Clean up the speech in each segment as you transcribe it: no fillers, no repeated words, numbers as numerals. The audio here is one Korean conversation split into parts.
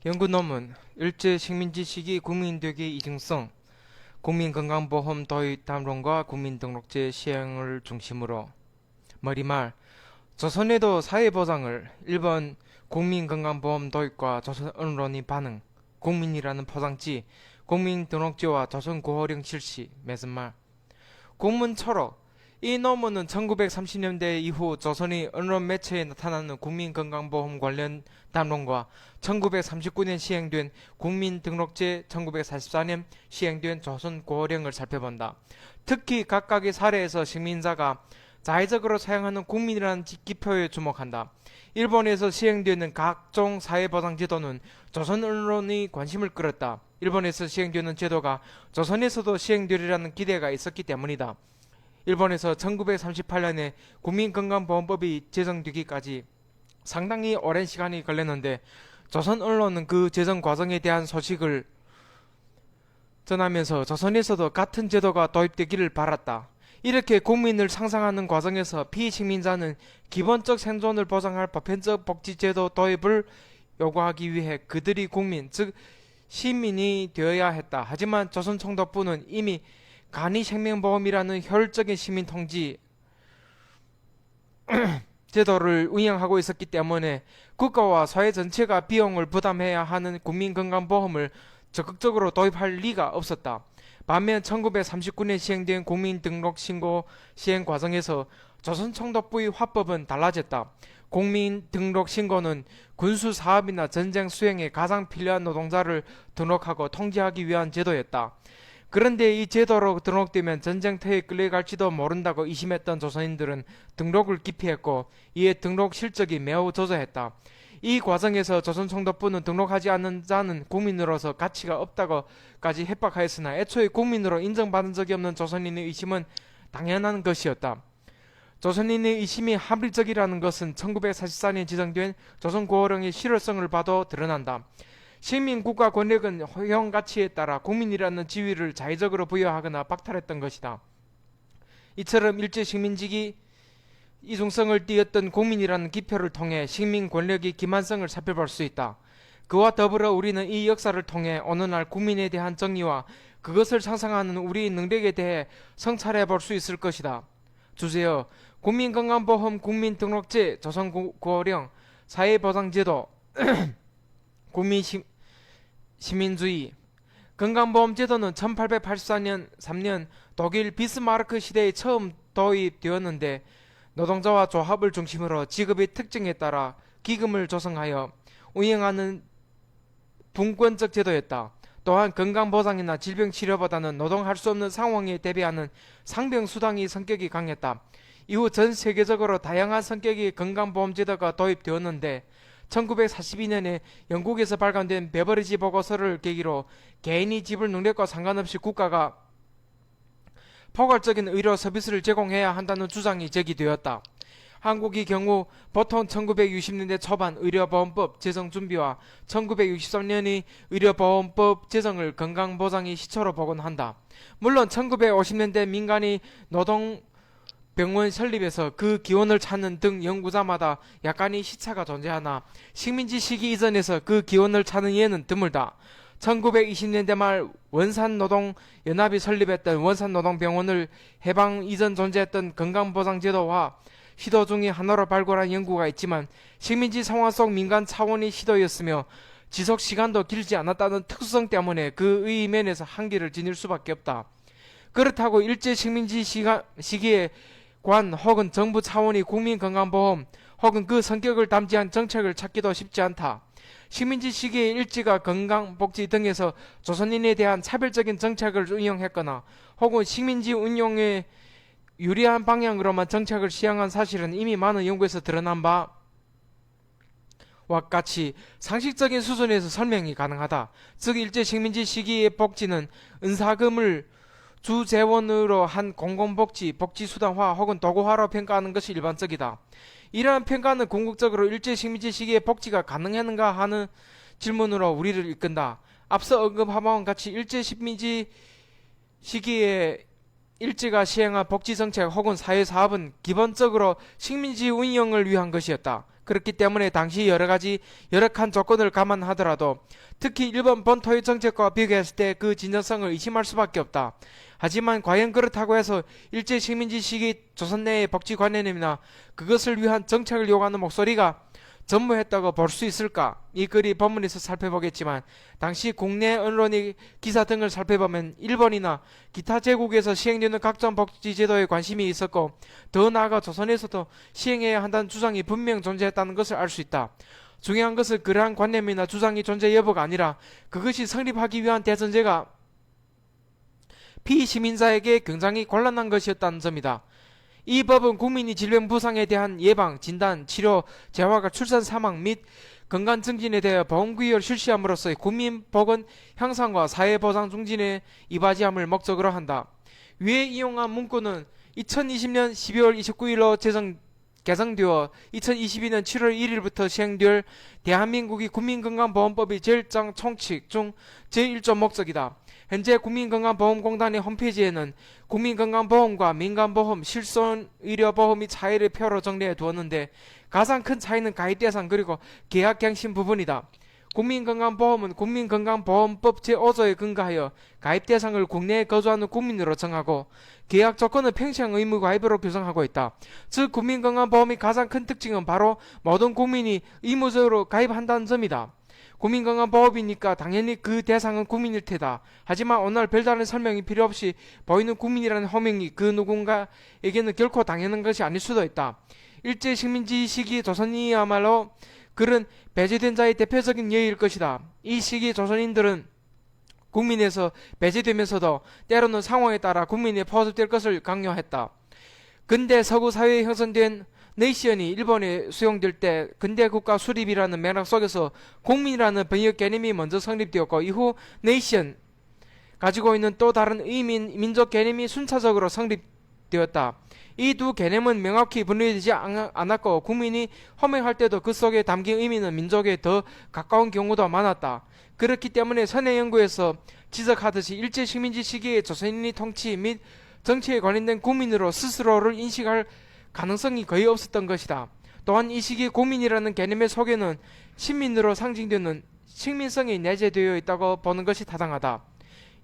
연구 논문 일제 식민지 시기 국민되기 이중성 국민건강보험 도입 담론과 국민등록제 시행을 중심으로 머리말 조선에도 사회보장을 1번 국민건강보험 도입과 조선 언론이 반응 국민이라는 포장지 국민등록제와 조선 고호령 실시 매순말 국문초록 이 논문은 1930년대 이후 조선의 언론 매체에 나타나는 국민건강보험 관련 담론과 1939년 시행된 국민등록제 1944년 시행된 조선 고호령을 살펴본다. 특히 각각의 사례에서 식민자가 자의적으로 사용하는 국민이라는 기표에 주목한다. 일본에서 시행되는 각종 사회보장제도는 조선 언론이 관심을 끌었다. 일본에서 시행되는 제도가 조선에서도 시행되리라는 기대가 있었기 때문이다. 일본에서 1938년에 국민건강보험법이 제정되기까지 상당히 오랜 시간이 걸렸는데 조선 언론은 그 제정 과정에 대한 소식을 전하면서 조선에서도 같은 제도가 도입되기를 바랐다. 이렇게 국민을 상상하는 과정에서 피식민자는 기본적 생존을 보장할 보편적 복지제도 도입을 요구하기 위해 그들이 국민, 즉 시민이 되어야 했다. 하지만 조선 총독부는 이미 간이생명보험이라는 효율적인 시민통지 제도를 운영하고 있었기 때문에 국가와 사회 전체가 비용을 부담해야 하는 국민건강보험을 적극적으로 도입할 리가 없었다. 반면 1939년 시행된 국민등록신고 시행 과정에서 조선총독부의 화법은 달라졌다. 국민등록신고는 군수사업이나 전쟁 수행에 가장 필요한 노동자를 등록하고 통지하기 위한 제도였다. 그런데 이 제도로 등록되면 전쟁터에 끌려갈지도 모른다고 의심했던 조선인들은 등록을 기피했고 이에 등록 실적이 매우 저조했다. 이 과정에서 조선총독부는 등록하지 않는 자는 국민으로서 가치가 없다고까지 협박하였으나 애초에 국민으로 인정받은 적이 없는 조선인의 의심은 당연한 것이었다. 조선인의 의심이 합리적이라는 것은 1944년 지정된 조선고호령의 실효성을 봐도 드러난다. 식민국가 권력은 허용 가치에 따라 국민이라는 지위를 자의적으로 부여하거나 박탈했던 것이다. 이처럼 일제 식민지기 이중성을 띠었던 국민이라는 기표를 통해 식민 권력의 기만성을 살펴볼 수 있다. 그와 더불어 우리는 이 역사를 통해 오늘날 국민에 대한 정의와 그것을 상상하는 우리의 능력에 대해 성찰해 볼 수 있을 것이다. 주제어 국민건강보험 국민등록제 조선고령 사회보장제도 국민시민주의 건강보험제도는 1884년 3년 독일 비스마르크 시대에 처음 도입되었는데 노동자와 조합을 중심으로 직업의 특징에 따라 기금을 조성하여 운영하는 분권적 제도였다. 또한 건강보장이나 질병치료보다는 노동할 수 없는 상황에 대비하는 상병수당의 성격이 강했다. 이후 전 세계적으로 다양한 성격의 건강보험제도가 도입되었는데 1942년에 영국에서 발간된 베버리지 보고서를 계기로 개인이 지불 능력과 상관없이 국가가 포괄적인 의료 서비스를 제공해야 한다는 주장이 제기되었다. 한국의 경우 보통 1960년대 초반 의료보험법 제정 준비와 1963년의 의료보험법 제정을 건강보장의 시초로 보곤 한다. 물론 1950년대 민간의 노동병원 설립에서 그 기원을 찾는 등 연구자마다 약간의 시차가 존재하나 식민지 시기 이전에서 그 기원을 찾는 예는 드물다. 1920년대 말 원산노동연합이 설립했던 원산노동병원을 해방 이전 존재했던 건강보장제도와 시도 중의 하나로 발굴한 연구가 있지만 식민지 상황 속 민간 차원의 시도였으며 지속 시간도 길지 않았다는 특수성 때문에 그의 면에서 한계를 지닐 수밖에 없다. 그렇다고 일제 식민지 시기에 관 혹은 정부 차원의 국민건강보험 혹은 그 성격을 담지한 정책을 찾기도 쉽지 않다. 식민지 시기의 일제가 건강복지 등에서 조선인에 대한 차별적인 정책을 운영했거나 혹은 식민지 운용에 유리한 방향으로만 정책을 시행한 사실은 이미 많은 연구에서 드러난 바와 같이 상식적인 수준에서 설명이 가능하다. 즉 일제 식민지 시기의 복지는 은사금을 주재원으로 한 공공복지, 복지수단화 혹은 도구화로 평가하는 것이 일반적이다. 이러한 평가는 궁극적으로 일제 식민지 시기의 복지가 가능했는가 하는 질문으로 우리를 이끈다. 앞서 언급한 바와 같이 일제 식민지 시기에 일제가 시행한 복지정책 혹은 사회사업은 기본적으로 식민지 운영을 위한 것이었다. 그렇기 때문에 당시 여러 가지 열악한 조건을 감안하더라도 특히 일본 본토의 정책과 비교했을 때 그 진정성을 의심할 수밖에 없다. 하지만 과연 그렇다고 해서 일제 식민지 시기 조선 내의 복지 관념이나 그것을 위한 정책을 요구하는 목소리가 전무했다고 볼 수 있을까? 이 글이 본문에서 살펴보겠지만 당시 국내 언론의 기사 등을 살펴보면 일본이나 기타 제국에서 시행되는 각종 복지제도에 관심이 있었고 더 나아가 조선에서도 시행해야 한다는 주장이 분명 존재했다는 것을 알 수 있다. 중요한 것은 그러한 관념이나 주장이 존재 여부가 아니라 그것이 성립하기 위한 대전제가 피시민자에게 굉장히 곤란한 것이었다는 점이다. 이 법은 국민이 질병 부상에 대한 예방, 진단, 치료, 재활과 출산 사망 및 건강 증진에 대해 보험구역을 실시함으로써 국민 보건 향상과 사회보장 증진에 이바지함을 목적으로 한다. 위에 이용한 문구는 2020년 12월 29일로 개정되어 2022년 7월 1일부터 시행될 대한민국의 국민건강보험법의 제1장 총칙 중 제1조 목적이다. 현재 국민건강보험공단의 홈페이지에는 국민건강보험과 민간보험, 실손의료보험의 차이를 표로 정리해 두었는데 가장 큰 차이는 가입 대상 그리고 계약갱신 부분이다. 국민건강보험은 국민건강보험법 제5조에 근거하여 가입 대상을 국내에 거주하는 국민으로 정하고 계약 조건은 평생 의무 가입으로 규정하고 있다. 즉 국민건강보험의 가장 큰 특징은 바로 모든 국민이 의무적으로 가입한다는 점이다. 국민건강보험이니까 당연히 그 대상은 국민일 테다. 하지만 오늘 별다른 설명이 필요 없이 보이는 국민이라는 호명이 그 누군가에게는 결코 당연한 것이 아닐 수도 있다. 일제 식민지 시기 조선이야말로 그런 배제된 자의 대표적인 예일 것이다. 이 시기 조선인들은 국민에서 배제되면서도 때로는 상황에 따라 국민에 포섭될 것을 강요했다. 근대 서구 사회에 형성된 네이션이 일본에 수용될 때 근대 국가 수립이라는 맥락 속에서 국민이라는 번역 개념이 먼저 성립되었고 이후 네이션 가지고 있는 또 다른 민족 개념이 순차적으로 성립되었다. 이 두 개념은 명확히 분리되지 않았고 국민이 호명할 때도 그 속에 담긴 의미는 민족에 더 가까운 경우도 많았다. 그렇기 때문에 선해 연구에서 지적하듯이 일제 식민지 시기의 조선인이 통치 및 정치에 관련된 국민으로 스스로를 인식할 가능성이 거의 없었던 것이다. 또한 이 시기 국민이라는 개념의 속에는 신민으로 상징되는 식민성이 내재되어 있다고 보는 것이 타당하다.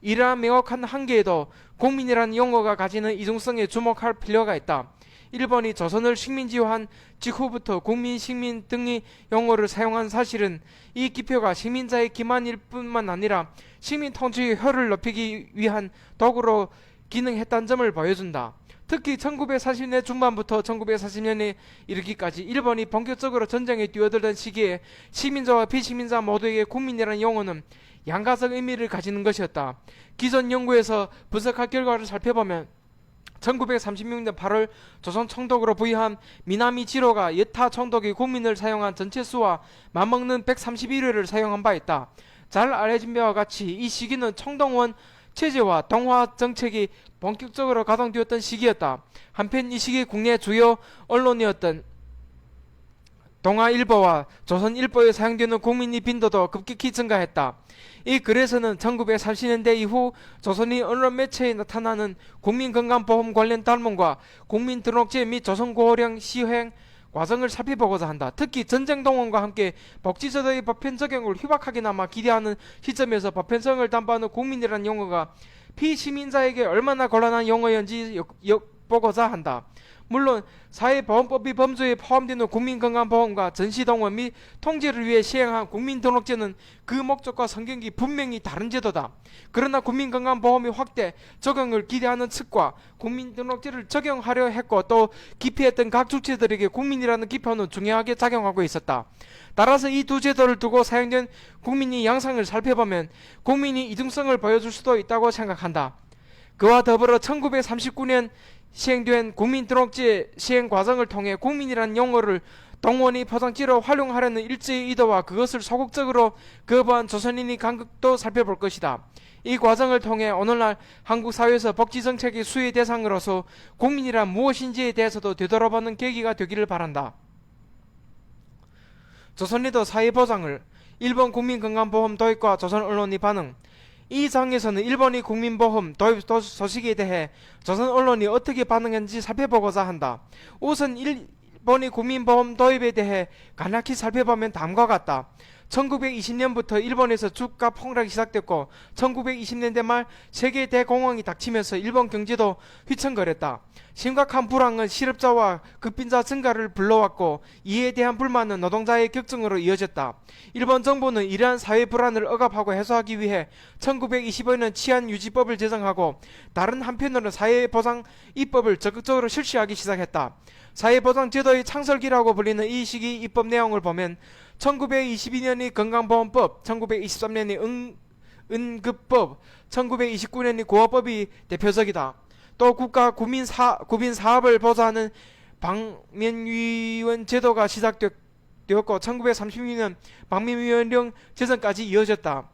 이러한 명확한 한계에도 국민이라는 용어가 가지는 이중성에 주목할 필요가 있다. 일본이 조선을 식민지화한 직후부터 국민, 식민 등의 용어를 사용한 사실은 이 기표가 식민자의 기만일 뿐만 아니라 식민 통치의 효를 높이기 위한 도구로 기능했다는 점을 보여준다. 특히 1940년 중반부터 1940년에 이르기까지 일본이 본격적으로 전쟁에 뛰어들던 시기에 식민자와 비식민자 모두에게 국민이라는 용어는 양가적 의미를 가지는 것이었다. 기존 연구에서 분석할 결과를 살펴보면 1936년 8월 조선 총독으로 부여한 미나미 지로가 여타 총독이 국민을 사용한 전체 수와 맞먹는 131회를 사용한 바 있다. 잘 알려진 바와 같이 이 시기는 총동원 체제와 동화 정책이 본격적으로 가동되었던 시기였다. 한편 이 시기 국내 주요 언론이었던 동아일보와 조선일보에 사용되는 국민의 빈도도 급격히 증가했다. 이 글에서는 1930년대 이후 조선의 언론 매체에 나타나는 국민건강보험 관련 담론과 국민등록제 및 조선고령 시행 과정을 살펴보고자 한다. 특히 전쟁동원과 함께 복지제도의 보편 적용을 희박하게나마 기대하는 시점에서 보편성을 담보하는 국민이라는 용어가 피시민자에게 얼마나 곤란한 용어인지 엿보고자 한다. 물론 사회보험법이 범주에 포함되는 국민건강보험과 전시동원 및 통제를 위해 시행한 국민등록제는 그 목적과 성격이 분명히 다른 제도다. 그러나 국민건강보험의 확대 적용을 기대하는 측과 국민등록제를 적용하려 했고 또 기피했던 각 주체들에게 국민이라는 기표는 중요하게 작용하고 있었다. 따라서 이 두 제도를 두고 사용된 국민의 양상을 살펴보면 국민이 이중성을 보여줄 수도 있다고 생각한다. 그와 더불어 1939년 시행된 국민등록제 시행 과정을 통해 국민이라는 용어를 동원이 포장지로 활용하려는 일제의 의도와 그것을 소극적으로 거부한 조선인의 간극도 살펴볼 것이다. 이 과정을 통해 오늘날 한국 사회에서 복지정책의 수혜 대상으로서 국민이란 무엇인지에 대해서도 되돌아보는 계기가 되기를 바란다. 조선리더 사회보장을 일본 국민건강보험 도입과 조선 언론의 반응. 이 장에서는 일본의 국민보험 도입 소식에 대해 조선 언론이 어떻게 반응했는지 살펴보고자 한다. 우선 일본의 국민보험 도입에 대해 간략히 살펴보면 다음과 같다. 1920년부터 일본에서 주가 폭락이 시작됐고 1920년대 말 세계 대공황이 닥치면서 일본 경제도 휘청거렸다. 심각한 불황은 실업자와 극빈자 증가를 불러왔고 이에 대한 불만은 노동자의 격증으로 이어졌다. 일본 정부는 이러한 사회 불안을 억압하고 해소하기 위해 1925년 치안유지법을 제정하고 다른 한편으로는 사회보장 입법을 적극적으로 실시하기 시작했다. 사회보장 제도의 창설기라고 불리는 이 시기 입법 내용을 보면 1922년의 건강보험법, 1923년의 응급법, 1929년의 고아법이 대표적이다. 또 국가 구민 사업을 보좌하는 방면위원 제도가 시작되었고 1936년 방면위원령 제정까지 이어졌다.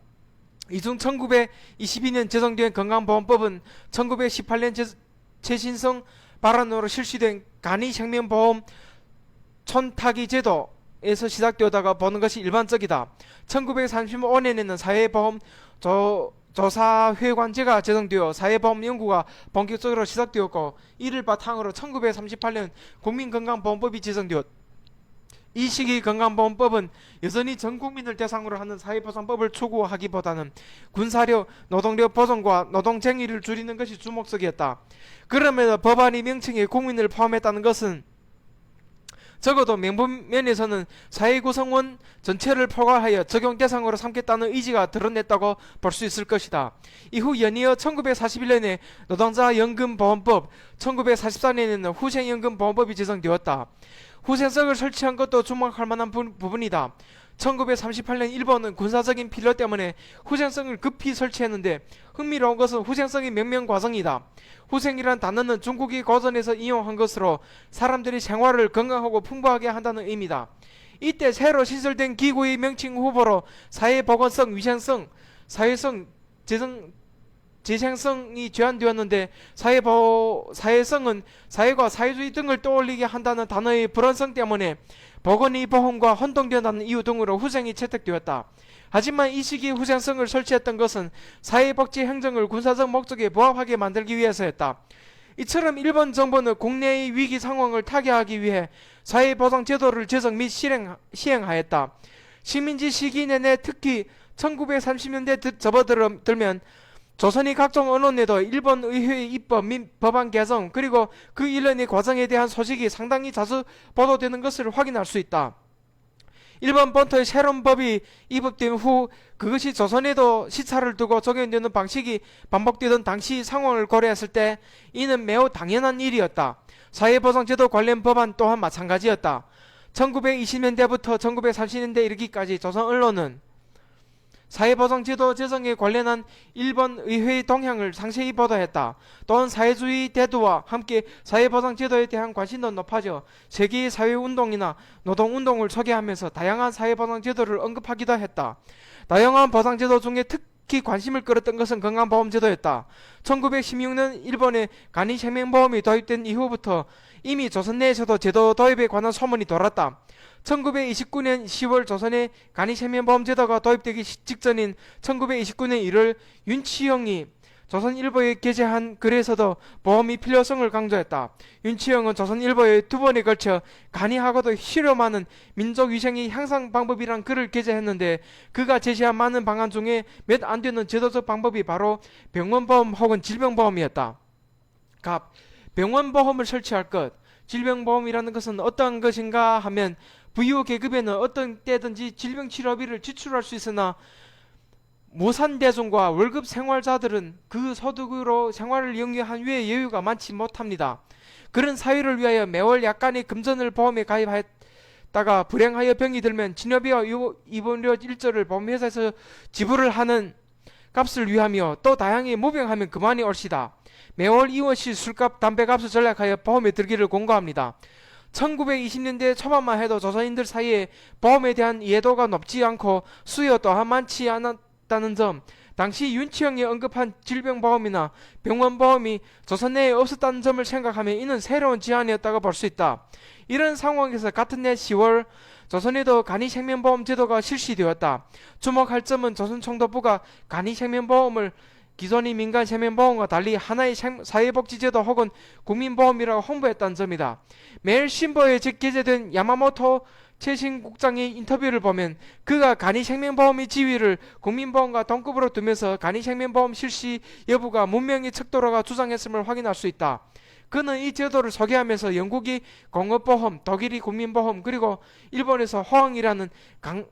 이중 1922년 제정된 건강보험법은 1918년 최신성 발안으로 실시된 간이생명보험 촌타기 제도에서 시작되다가 보는 것이 일반적이다. 1935년에는 사회보험 조사회관제가 제정되어 사회보험 연구가 본격적으로 시작되었고 이를 바탕으로 1938년 국민건강보험법이 제정되었다. 이 시기 건강보험법은 여전히 전 국민을 대상으로 하는 사회보장법을 추구하기보다는 군사력, 노동력 보존과 노동쟁의를 줄이는 것이 주목적이었다. 그럼에도 법안의 명칭에 국민을 포함했다는 것은 적어도 명분면에서는 사회구성원 전체를 포괄하여 적용 대상으로 삼겠다는 의지가 드러냈다고 볼 수 있을 것이다. 이후 연이어 1941년에 노동자연금보험법, 1944년에는 후생연금보험법이 제정되었다. 후생성을 설치한 것도 주목할 만한 부분이다. 1938년 일본은 군사적인 필요 때문에 후생성을 급히 설치했는데 흥미로운 것은 후생성의 명명 과정이다. 후생이란 단어는 중국이 고전에서 이용한 것으로 사람들이 생활을 건강하고 풍부하게 한다는 의미다. 이때 새로 신설된 기구의 명칭 후보로 사회보건성, 위생성, 사회성, 재생성이 제한되었는데 사회성은 사회과 사회주의 등을 떠올리게 한다는 단어의 불안성 때문에 보건의 보험과 혼동된다는 이유 등으로 후생이 채택되었다. 하지만 이 시기에 후생성을 설치했던 것은 사회복지 행정을 군사적 목적에 부합하게 만들기 위해서였다. 이처럼 일본 정부는 국내의 위기 상황을 타개하기 위해 사회보장 제도를 제정 및 시행하였다. 식민지 시기 내내 특히 1930년대 접어들면 조선의 각종 언론에도 일본 의회의 입법 및 법안 개정 그리고 그 일련의 과정에 대한 소식이 상당히 자주 보도되는 것을 확인할 수 있다. 일본 본토의 새로운 법이 입법된 후 그것이 조선에도 시차를 두고 적용되는 방식이 반복되던 당시 상황을 고려했을 때 이는 매우 당연한 일이었다. 사회보장제도 관련 법안 또한 마찬가지였다. 1920년대부터 1930년대 이르기까지 조선 언론은 사회보장제도 제정에 관련한 일본 의회의 동향을 상세히 보도했다. 또한 사회주의 대두와 함께 사회보장제도에 대한 관심도 높아져 세계의 사회운동이나 노동운동을 소개하면서 다양한 사회보장제도를 언급하기도 했다. 다양한 보장제도 중에 특히 관심을 끌었던 것은 건강보험제도였다. 1916년 일본의 간이생명보험이 도입된 이후부터 이미 조선 내에서도 제도 도입에 관한 소문이 돌았다. 1929년 10월 조선의 간이생명보험 제도가 도입되기 직전인 1929년 1월 윤치영이 조선일보에 게재한 글에서도 보험의 필요성을 강조했다. 윤치영은 조선일보에 두 번에 걸쳐 간이하고도 실효 많은 민족위생의 향상 방법이란 글을 게재했는데 그가 제시한 많은 방안 중에 몇 안 되는 제도적 방법이 바로 병원보험 혹은 질병보험이었다. 병원보험을 설치할 것, 질병보험이라는 것은 어떤 것인가 하면 부유계급에는 어떤 때든지 질병치료비를 지출할 수 있으나 무산대중과 월급 생활자들은 그 소득으로 생활을 영위한 후에 여유가 많지 못합니다. 그런 사회를 위하여 매월 약간의 금전을 보험에 가입하였다가 불행하여 병이 들면 치료비와 입원료 일조를 보험회사에서 지불을 하는 값을 위하며 또 다양히 무병하면 그만이 옳시다. 매월 이원시 술값 담배값을 전략하여 보험에 들기를 권고합니다. 1920년대 초반만 해도 조선인들 사이에 보험에 대한 이해도가 높지 않고 수요 또한 많지 않았다는 점, 당시 윤치영이 언급한 질병보험이나 병원보험이 조선 내에 없었다는 점을 생각하면 이는 새로운 지안이었다고 볼 수 있다. 이런 상황에서 같은 해 10월 조선에도 간이생명보험 제도가 실시되었다. 주목할 점은 조선총독부가 간이생명보험을 기존의 민간 생명보험과 달리 하나의 사회복지제도 혹은 국민보험이라고 홍보했다는 점이다. 매일 신보에 게재된 야마모토 최신 국장의 인터뷰를 보면 그가 간이생명보험의 지위를 국민보험과 동급으로 두면서 간이생명보험 실시 여부가 문명의 척도로가 주장했음을 확인할 수 있다. 그는 이 제도를 소개하면서 영국이 공업보험, 독일이 국민보험, 그리고 일본에서 호황이라는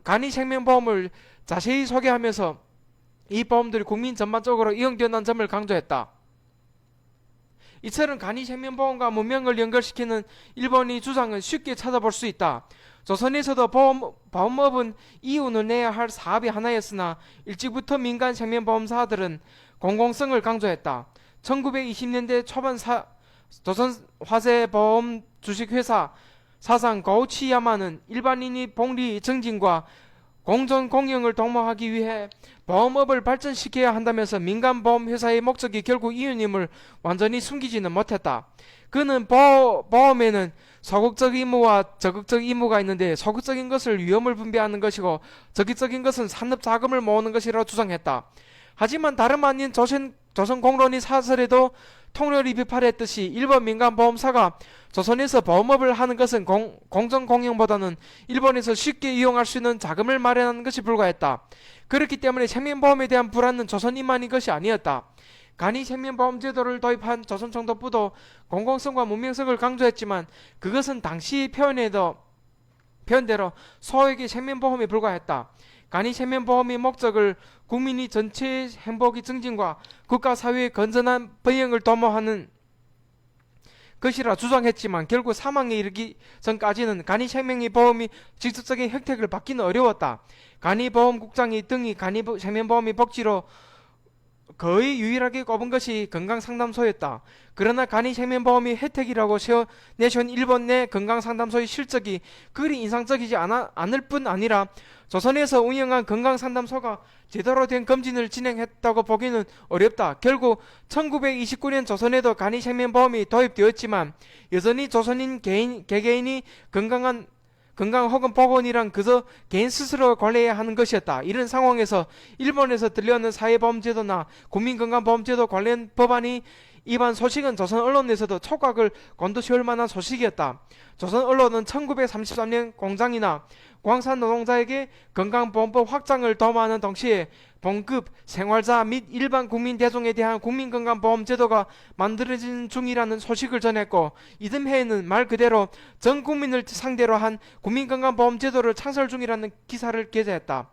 간이생명보험을 자세히 소개하면서 이 보험들이 국민 전반적으로 이용된다는 점을 강조했다. 이처럼 간이생명보험과 문명을 연결시키는 일본의 주장은 쉽게 찾아볼 수 있다. 조선에서도 보험업은 이윤을 내야 할 사업이 하나였으나 일찍부터 민간 생명보험사들은 공공성을 강조했다. 1920년대 초반 조선 화재보험 주식회사 사상 고우치야마는 일반인이 복리 증진과 공정 공영을 도모하기 위해 보험업을 발전시켜야 한다면서 민간보험회사의 목적이 결국 이윤임을 완전히 숨기지는 못했다. 그는 보험에는 소극적 의무와 적극적 의무가 있는데 소극적인 것을 위험을 분배하는 것이고 적극적인 것은 산업 자금을 모으는 것이라고 주장했다. 하지만 다름 아닌 조선 공론이 사설에도 통렬히 비판했듯이 일본 민간보험사가 조선에서 보험업을 하는 것은 공정공영보다는 일본에서 쉽게 이용할 수 있는 자금을 마련하는 것이 불과했다. 그렇기 때문에 생명보험에 대한 불안은 조선인만인 것이 아니었다. 간이 생명보험 제도를 도입한 조선총독부도 공공성과 문명성을 강조했지만 그것은 당시 표현대로 소액의 생명보험에 불과했다. 간이 생명보험의 목적을 국민이 전체의 행복의 증진과 국가사회의 건전한 번영을 도모하는 것이라 주장했지만 결국 사망에 이르기 전까지는 간이생명의 보험이 직접적인 혜택을 받기는 어려웠다. 간이보험국장이 등이 간이생명보험의 복지로 거의 유일하게 꼽은 것이 건강상담소였다. 그러나 간이생명보험이 혜택이라고 세워내신 일본 내 건강상담소의 실적이 그리 인상적이지 않을 뿐 아니라 조선에서 운영한 건강상담소가 제대로 된 검진을 진행했다고 보기는 어렵다. 결국 1929년 조선에도 간이생명보험이 도입되었지만 여전히 조선인 개개인이 건강 혹은 보건이란 그저 개인 스스로 관리해야 하는 것이었다. 이런 상황에서 일본에서 들려오는 사회보험제도나 국민건강보험제도 관련 법안이 이반 소식은 조선 언론에서도 촉각을 곤두세울 만한 소식이었다. 조선 언론은 1933년 공장이나 광산 노동자에게 건강보험법 확장을 도모하는 동시에 봉급, 생활자 및 일반 국민 대중에 대한 국민건강보험 제도가 만들어진 중이라는 소식을 전했고 이듬해에는 말 그대로 전 국민을 상대로 한 국민건강보험 제도를 창설 중이라는 기사를 게재했다.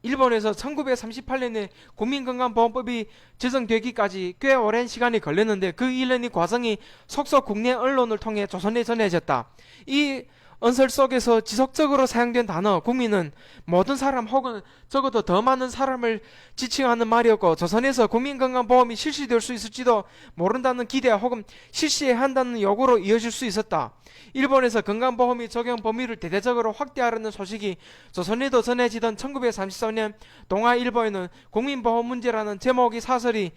일본에서 1938년에 국민건강보험법이 제정되기까지 꽤 오랜 시간이 걸렸는데 그 일련의 과정이 속속 국내 언론을 통해 조선에 전해졌다. 이 언설 속에서 지속적으로 사용된 단어 국민은 모든 사람 혹은 적어도 더 많은 사람을 지칭하는 말이었고 조선에서 국민건강보험이 실시될 수 있을지도 모른다는 기대 혹은 실시해야 한다는 요구로 이어질 수 있었다. 일본에서 건강보험이 적용 범위를 대대적으로 확대하려는 소식이 조선에도 전해지던 1934년 동아일보에는 국민보험 문제라는 제목의 사설이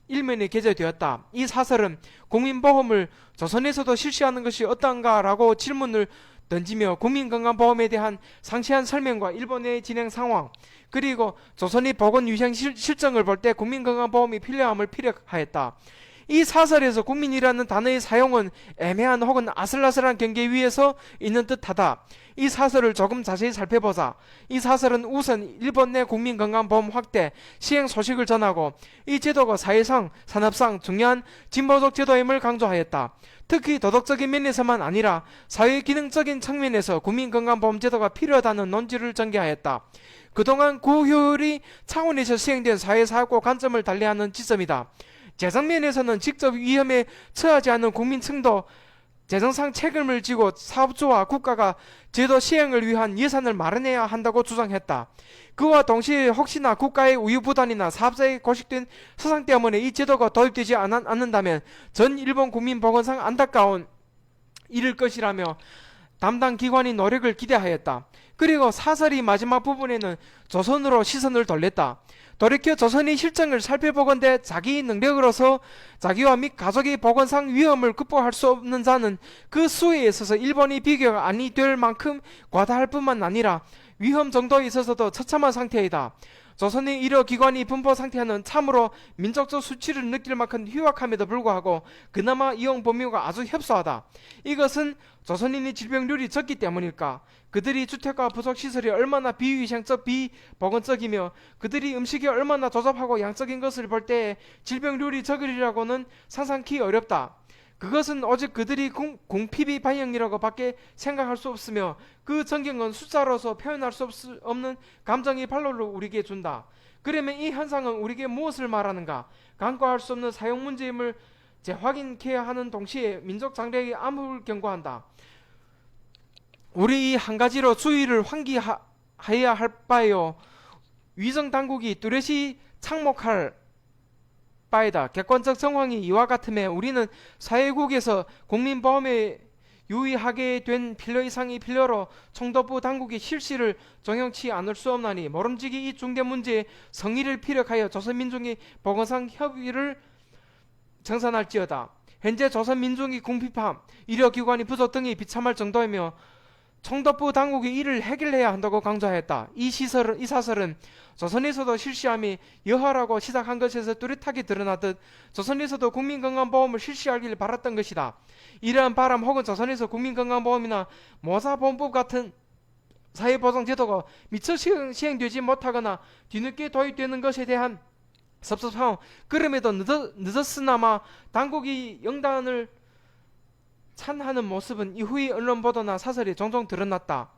일면에 게재되었다. 이 사설은 국민보험을 조선에서도 실시하는 것이 어떤가라고 질문을 던지며 국민건강보험에 대한 상세한 설명과 일본의 진행 상황 그리고 조선의 보건위생 실정을 볼 때 국민건강보험이 필요함을 피력하였다. 이 사설에서 국민이라는 단어의 사용은 애매한 혹은 아슬아슬한 경계 위에서 있는 듯하다. 이 사설을 조금 자세히 살펴보자. 이 사설은 우선 일본 내 국민건강보험 확대, 시행 소식을 전하고 이 제도가 사회상, 산업상 중요한 진보적 제도임을 강조하였다. 특히 도덕적인 면에서만 아니라 사회 기능적인 측면에서 국민건강보험 제도가 필요하다는 논지를 전개하였다. 그동안 고효율이 차원에서 시행된 사회사고 관점을 달리하는 지점이다. 재정면에서는 직접 위험에 처하지 않는 국민층도 재정상 책임을 지고 사업주와 국가가 제도 시행을 위한 예산을 마련해야 한다고 주장했다. 그와 동시에 혹시나 국가의 우유부단이나 사업자의 고식된 사상 때문에 이 제도가 도입되지 않는다면 전 일본 국민 보건상 안타까운 일일 것이라며 담당 기관의 노력을 기대하였다. 그리고 사설이 마지막 부분에는 조선으로 시선을 돌렸다. 돌이켜 조선의 실정을 살펴보건대 자기 능력으로서 자기와 및 가족의 보건상 위험을 극복할 수 없는 자는 그 수에 있어서 일본이 비교가 아니 될 만큼 과다할 뿐만 아니라 위험 정도에 있어서도 처참한 상태이다. 조선의 의료기관이 분포 상태는 참으로 민족적 수치를 느낄 만큼 휴학함에도 불구하고 그나마 이용 범위가 아주 협소하다. 이것은 조선인의 질병률이 적기 때문일까? 그들이 주택과 부속시설이 얼마나 비위생적 비보건적이며 그들이 음식이 얼마나 조잡하고 양적인 것을 볼 때 질병률이 적으리라고는 상상키 어렵다. 그것은 오직 그들이 공피비 반영이라고 밖에 생각할 수 없으며 그 전경은 숫자로서 표현할 수 없는 감정의 발로를 우리에게 준다. 그러면 이 현상은 우리에게 무엇을 말하는가? 간과할 수 없는 사용 문제임을 재확인해야 하는 동시에 민족 장래에 암울을 경고한다. 우리 이 한 가지로 주의를 환기해야 할 바요. 위정 당국이 뚜렷이 착목할 바이다. 객관적 정황이 이와 같음에 우리는 사회국에서 국민보험에 유의하게 된 필요 이상의 필요로 총독부 당국이 실시를 정용치 않을 수 없나니 모름지기 이 중대 문제의 성의를 피력하여 조선민중의 보건상 협의를 정산할지어다. 현재 조선민중의 궁핍함, 의료기관의 부족 등이 비참할 정도이며 총독부 당국이 이를 해결해야 한다고 강조하였다. 이 사설은 조선에서도 실시함이 여하라고 시작한 것에서 뚜렷하게 드러나듯 조선에서도 국민건강보험을 실시하기를 바랐던 것이다. 이러한 바람 혹은 조선에서 국민건강보험이나 모사보험법 같은 사회보장제도가 미처 시행되지 못하거나 뒤늦게 도입되는 것에 대한 섭섭함, 그럼에도 늦었으나마 당국이 영단을 찬하는 모습은 이후의 언론 보도나 사설에 종종 드러났다.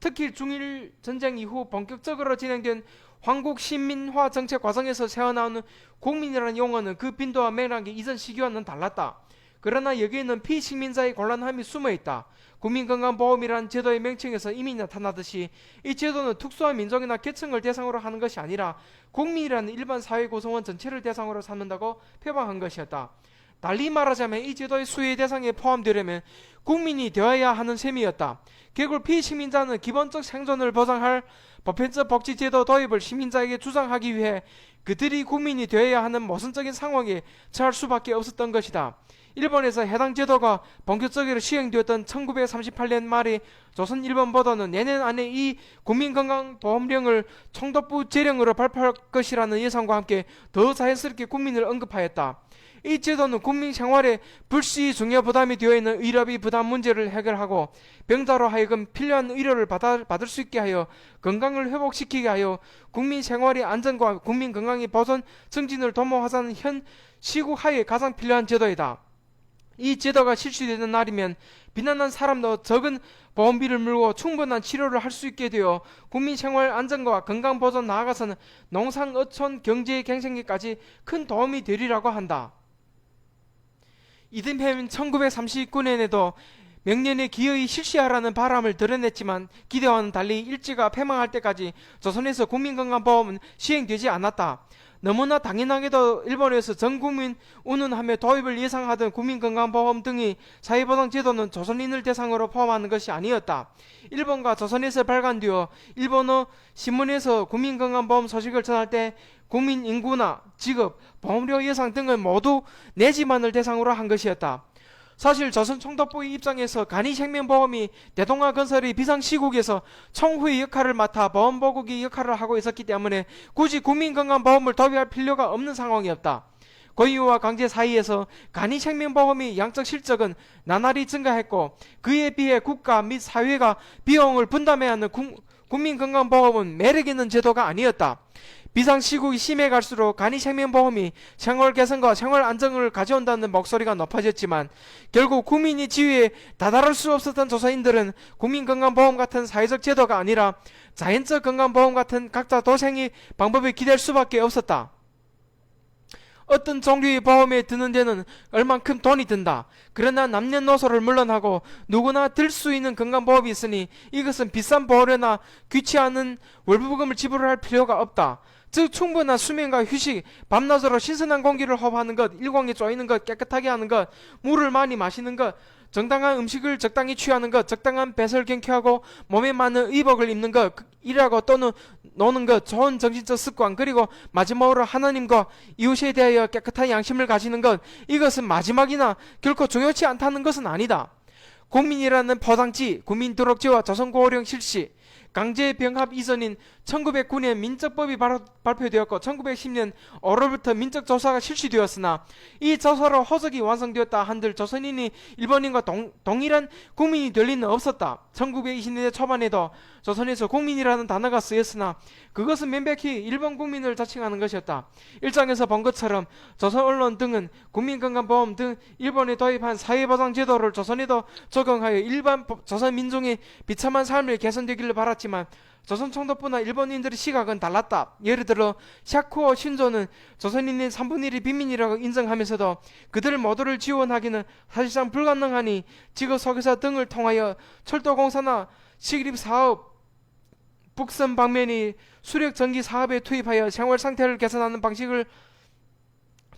특히 중일 전쟁 이후 본격적으로 진행된 황국 시민화 정책 과정에서 새어나오는 국민이라는 용어는 그 빈도와 맥락이 이전 시기와는 달랐다. 그러나 여기에는 피식민자의 곤란함이 숨어있다. 국민건강보험이라는 제도의 명칭에서 이미 나타나듯이 이 제도는 특수한 민족이나 계층을 대상으로 하는 것이 아니라 국민이라는 일반 사회 구성원 전체를 대상으로 삼는다고 표방한 것이었다. 달리 말하자면 이 제도의 수혜 대상에 포함되려면 국민이 되어야 하는 셈이었다. 결국 피식민자는 기본적 생존을 보장할 보편적 복지제도 도입을 시민자에게 주장하기 위해 그들이 국민이 되어야 하는 모순적인 상황에 처할 수밖에 없었던 것이다. 일본에서 해당 제도가 본격적으로 시행되었던 1938년 말에 조선일보보도는 내년 안에 이 국민건강보험령을 총독부 제령으로 발표할 것이라는 예상과 함께 더 자연스럽게 국민을 언급하였다. 이 제도는 국민 생활에 불시 중요 부담이 되어 있는 의료비 부담 문제를 해결하고 병자로 하여금 필요한 의료를 받을 수 있게 하여 건강을 회복시키게 하여 국민 생활의 안전과 국민 건강의 보존 증진을 도모하자는 현 시국 하에 가장 필요한 제도이다. 이 제도가 실시되는 날이면 비난한 사람도 적은 보험비를 물고 충분한 치료를 할 수 있게 되어 국민 생활 안전과 건강 보존 나아가서는 농상 어촌 경제의 갱생에까지 큰 도움이 되리라고 한다. 이듬해인 1939년에도 명년에 기어이 실시하라는 바람을 드러냈지만 기대와는 달리 일제가 패망할 때까지 조선에서 국민건강보험은 시행되지 않았다. 너무나 당연하게도 일본에서 전국민 운운하며 도입을 예상하던 국민건강보험 등의 사회보장제도는 조선인을 대상으로 포함하는 것이 아니었다. 일본과 조선에서 발간되어 일본어 신문에서 국민건강보험 소식을 전할 때 국민 인구나 직업, 보험료 예상 등을 모두 내지만을 대상으로 한 것이었다. 사실 조선 총독부의 입장에서 간이생명보험이 대동아 건설의 비상시국에서 총후의 역할을 맡아 보험보국의 역할을 하고 있었기 때문에 굳이 국민건강보험을 도입할 필요가 없는 상황이었다. 고유와 강제 사이에서 간이생명보험의 양적 실적은 나날이 증가했고 그에 비해 국가 및 사회가 비용을 분담해야 하는 국민건강보험은 매력있는 제도가 아니었다. 비상시국이 심해갈수록 간이생명보험이 생활 개선과 생활 안정을 가져온다는 목소리가 높아졌지만 결국 국민이 지위에 다다를 수 없었던 조선인들은 국민건강보험 같은 사회적 제도가 아니라 자연적 건강보험 같은 각자 도생의 방법을 기댈 수밖에 없었다. 어떤 종류의 보험에 드는 데는 얼만큼 돈이 든다. 그러나 남녀노소를 물론하고 누구나 들 수 있는 건강보험이 있으니 이것은 비싼 보험료나 귀치않은 월부금을 지불할 필요가 없다. 즉 충분한 수면과 휴식, 밤낮으로 신선한 공기를 호흡하는 것, 일광에 쪼이는 것, 깨끗하게 하는 것, 물을 많이 마시는 것, 정당한 음식을 적당히 취하는 것, 적당한 배설 경쾌하고 몸에 맞는 의복을 입는 것, 일하고 또는 노는 것, 좋은 정신적 습관, 그리고 마지막으로 하나님과 이웃에 대하여 깨끗한 양심을 가지는 것, 이것은 마지막이나 결코 중요치 않다는 것은 아니다. 국민이라는 포장지, 국민등록제와 조선고호령 실시, 강제 병합 이전인 1909년 민적법이 발표되었고 1910년 5월부터 민적조사가 실시되었으나 이 조사로 허적이 완성되었다 한들 조선인이 일본인과 동일한 국민이 될 리는 없었다. 1920년대 초반에도 조선에서 국민이라는 단어가 쓰였으나 그것은 명백히 일본 국민을 자칭하는 것이었다. 일장에서 본 것처럼 조선 언론 등은 국민건강보험 등 일본에 도입한 사회보장 제도를 조선에도 적용하여 일반 조선 민중의 비참한 삶을 개선되기를 바랐지만 조선 총독부나 일본인들의 시각은 달랐다. 예를 들어 샤쿠오 신조는 조선인의 3분의 1이 빈민이라고 인정하면서도 그들 모두를 지원하기는 사실상 불가능하니 지구 소개사 등을 통하여 철도공사나 시립사업, 북선 방면이 수력전기 사업에 투입하여 생활 상태를 개선하는 방식을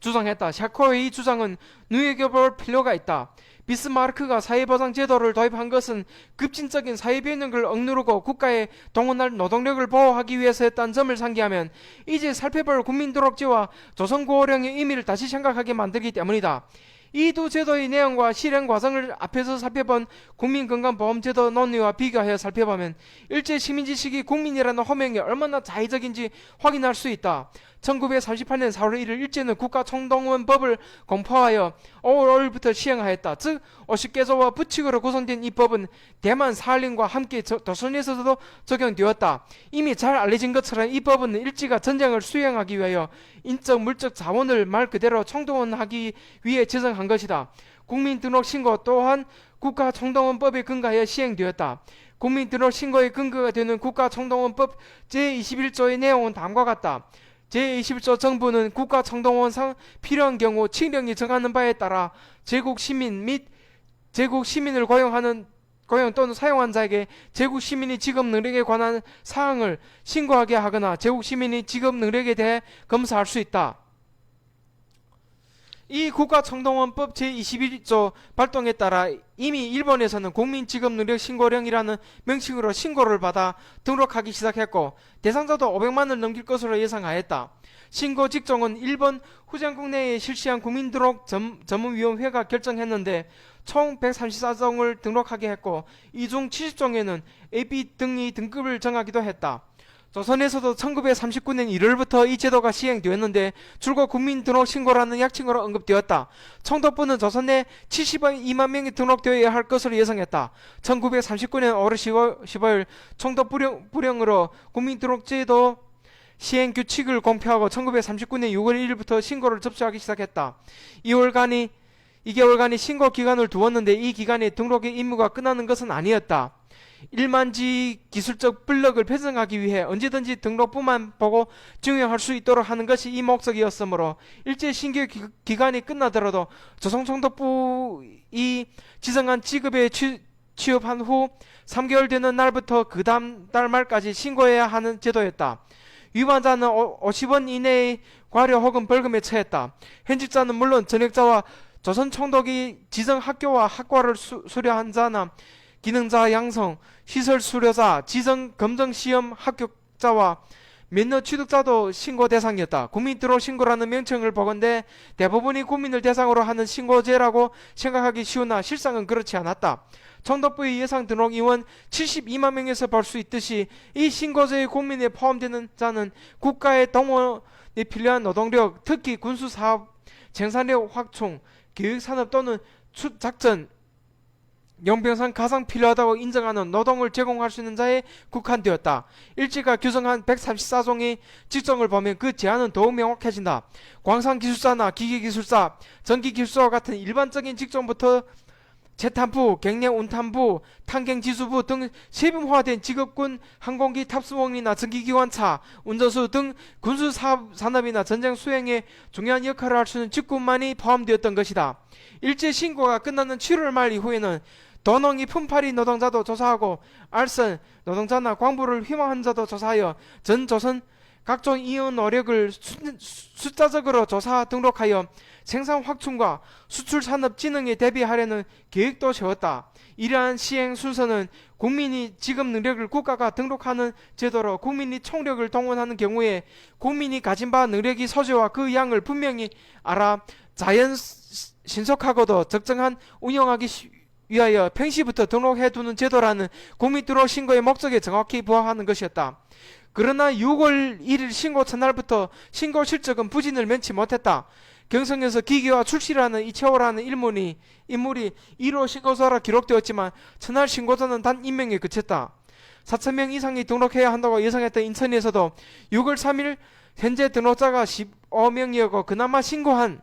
주장했다. 샤코의 이 주장은 눈여겨볼 필요가 있다. 비스마르크가 사회보장 제도를 도입한 것은 급진적인 사회변혁을 억누르고 국가에 동원할 노동력을 보호하기 위해서였다는 점을 상기하면 이제 살펴볼 국민등록제와 조선고령의 의미를 다시 생각하게 만들기 때문이다. 이 두 제도의 내용과 실행 과정을 앞에서 살펴본 국민건강보험제도 논의와 비교하여 살펴보면 일제 식민지식이 국민이라는 호명이 얼마나 자의적인지 확인할 수 있다. 1938년 4월 1일 일제는 국가총동원법을 공포하여 5월 5일부터 시행하였다. 즉 50개조와 부칙으로 구성된 이 법은 대만 사할린과 함께 조선에서도 적용되었다. 이미 잘 알려진 것처럼 이 법은 일제가 전쟁을 수행하기 위하여 인적 물적 자원을 말 그대로 총동원하기 위해 제정한 것이다. 국민등록신고 또한 국가총동원법에 근거하여 시행되었다. 국민등록신고의 근거가 되는 국가총동원법 제21조의 내용은 다음과 같다. 제21조 정부는 국가총동원상 필요한 경우 칙령이 정하는 바에 따라 제국 시민 및 제국 시민을 고용 또는 사용한 자에게 제국 시민이 직업 능력에 관한 사항을 신고하게 하거나 제국 시민이 직업 능력에 대해 검사할 수 있다. 이 국가총동원법 제21조 발동에 따라 이미 일본에서는 국민직업능력신고령이라는 명칭으로 신고를 받아 등록하기 시작했고 대상자도 500만을 넘길 것으로 예상하였다. 신고 직종은 일본 후진국 내에 실시한 국민등록 전문위원회가 결정했는데 총 134종을 등록하게 했고 이 중 70종에는 AB 등이 등급을 정하기도 했다. 조선에서도 1939년 1월부터 이 제도가 시행되었는데 줄곧 국민등록신고라는 약칭으로 언급되었다. 총독부는 조선 내 72만 명이 등록되어야 할 것으로 예상했다. 1939년 5월 15일 총독 불령으로 국민등록제도 시행 규칙을 공표하고 1939년 6월 1일부터 신고를 접수하기 시작했다. 2개월간의 신고 기간을 두었는데 이 기간에 등록의 임무가 끝나는 것은 아니었다. 일만지 기술적 블럭을 편성하기 위해 언제든지 등록부만 보고 증명할 수 있도록 하는 것이 이 목적이었으므로 일제 신고 기간이 끝나더라도 조선총독부이 지정한 직업에 취업한 후 3개월 되는 날부터 그 다음 달 말까지 신고해야 하는 제도였다. 위반자는 50원 이내의 과료 혹은 벌금에 처했다. 현직자는 물론 전역자와 조선총독이 지정 학교와 학과를 수료한 자나 기능자 양성, 시설 수료자, 지정 검정시험 합격자와 면허 취득자도 신고 대상이었다. 국민등록신고라는 명칭을 보건대 대부분이 국민을 대상으로 하는 신고제라고 생각하기 쉬우나 실상은 그렇지 않았다. 총독부의 예상 등록 인원 72만 명에서 볼 수 있듯이 이 신고제의 국민에 포함되는 자는 국가의 동원에 필요한 노동력, 특히 군수사업, 생산력 확충, 교육산업 또는 작전, 용병상 가장 필요하다고 인정하는 노동을 제공할 수 있는 자에 국한되었다. 일제가 규정한 134종의 직종을 보면 그 제한은 더욱 명확해진다. 광산기술사나 기계기술사, 전기기술사와 같은 일반적인 직종부터 재탄부, 갱년운탄부, 탄경지수부 등 세분화된 직업군, 항공기 탑승원이나 전기기관차, 운전수 등 군수산업이나 전쟁 수행에 중요한 역할을 할 수 있는 직군만이 포함되었던 것이다. 일제 신고가 끝나는 7월 말 이후에는 도농이 품팔이 노동자도 조사하고 알선 노동자나 광부를 휘망한 자도 조사하여 전 조선 각종 이용 노력을 숫자적으로 조사 등록하여 생산 확충과 수출 산업 진흥에 대비하려는 계획도 세웠다. 이러한 시행 순서는 국민이 직업 능력을 국가가 등록하는 제도로 국민이 총력을 동원하는 경우에 국민이 가진 바 능력의 소재와 그 양을 분명히 알아 자연 신속하고도 적정한 운영하기 위하여 평시부터 등록해두는 제도라는 국민등록 신고의 목적에 정확히 부합하는 것이었다. 그러나 6월 1일 신고 첫날부터 신고 실적은 부진을 면치 못했다. 경성에서 기계화 출시라는 이채호라는 인물이 1호 신고자라 기록되었지만 첫날 신고자는 단 1명에 그쳤다. 4,000명 이상이 등록해야 한다고 예상했던 인천에서도 6월 3일 현재 등록자가 15명이었고 그나마 신고한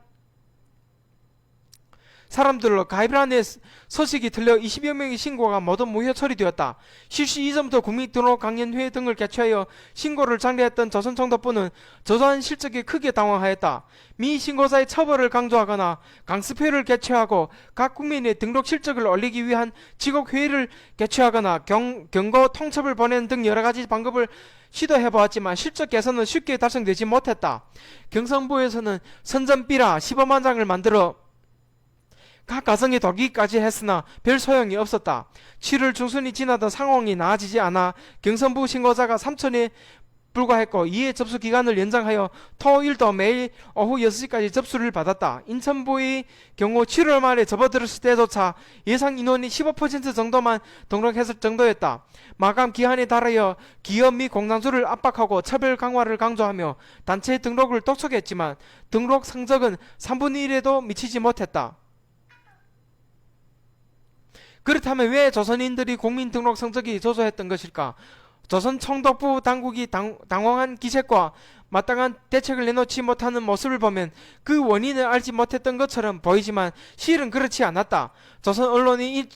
사람들로 가입란에 서식이 틀려 20여 명의 신고가 모두 무효 처리되었다. 실시 이전부터 국민등록강연회 등을 개최하여 신고를 장려했던 조선청도부는 저조한 실적에 크게 당황하였다. 미신고자의 처벌을 강조하거나 강습회를 개최하고 각 국민의 등록 실적을 올리기 위한 직업회의를 개최하거나 경고 통첩을 보내는 등 여러가지 방법을 시도해보았지만 실적 개선은 쉽게 달성되지 못했다. 경성부에서는 선전비라 15만 장을 만들어 각 가정에 돌기까지 했으나 별 소용이 없었다. 7월 중순이 지나도 상황이 나아지지 않아 경선부 신고자가 3천에 불과했고 이에 접수 기간을 연장하여 토일도 매일 오후 6시까지 접수를 받았다. 인천부의 경우 7월 말에 접어들었을 때조차 예상 인원이 15% 정도만 등록했을 정도였다. 마감 기한에 달하여 기업 및 공장주를 압박하고 처벌 강화를 강조하며 단체 등록을 독촉했지만 등록 성적은 3분의 1에도 미치지 못했다. 그렇다면 왜 조선인들이 국민등록 성적이 저조했던 것일까? 조선청독부 당국이 당황한 기색과 마땅한 대책을 내놓지 못하는 모습을 보면 그 원인을 알지 못했던 것처럼 보이지만 실은 그렇지 않았다. 조선 언론이 이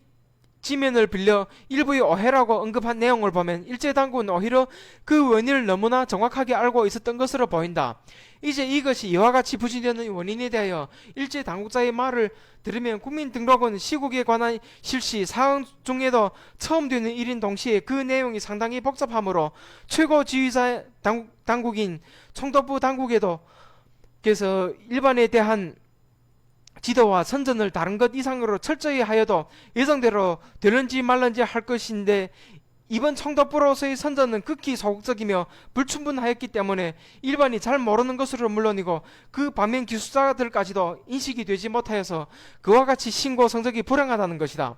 지면을 빌려 일부의 오해라고 언급한 내용을 보면 일제당국은 오히려 그 원인을 너무나 정확하게 알고 있었던 것으로 보인다. 이제 이것이 이와 같이 부진되는 원인에 대하여 일제당국자의 말을 들으면 국민등록은 시국에 관한 실시 사항 중에도 처음 되는 일인 동시에 그 내용이 상당히 복잡하므로 최고 지휘자 당국인 청독부 당국에도 그래서 일반에 대한 지도와 선전을 다른 것 이상으로 철저히 하여도 예정대로 되는지 말는지 할 것인데 이번 청독부로서의 선전은 극히 소극적이며 불충분하였기 때문에 일반이 잘 모르는 것으로 물론이고 그 반면 기술자들까지도 인식이 되지 못하여서 그와 같이 신고 성적이 불행하다는 것이다.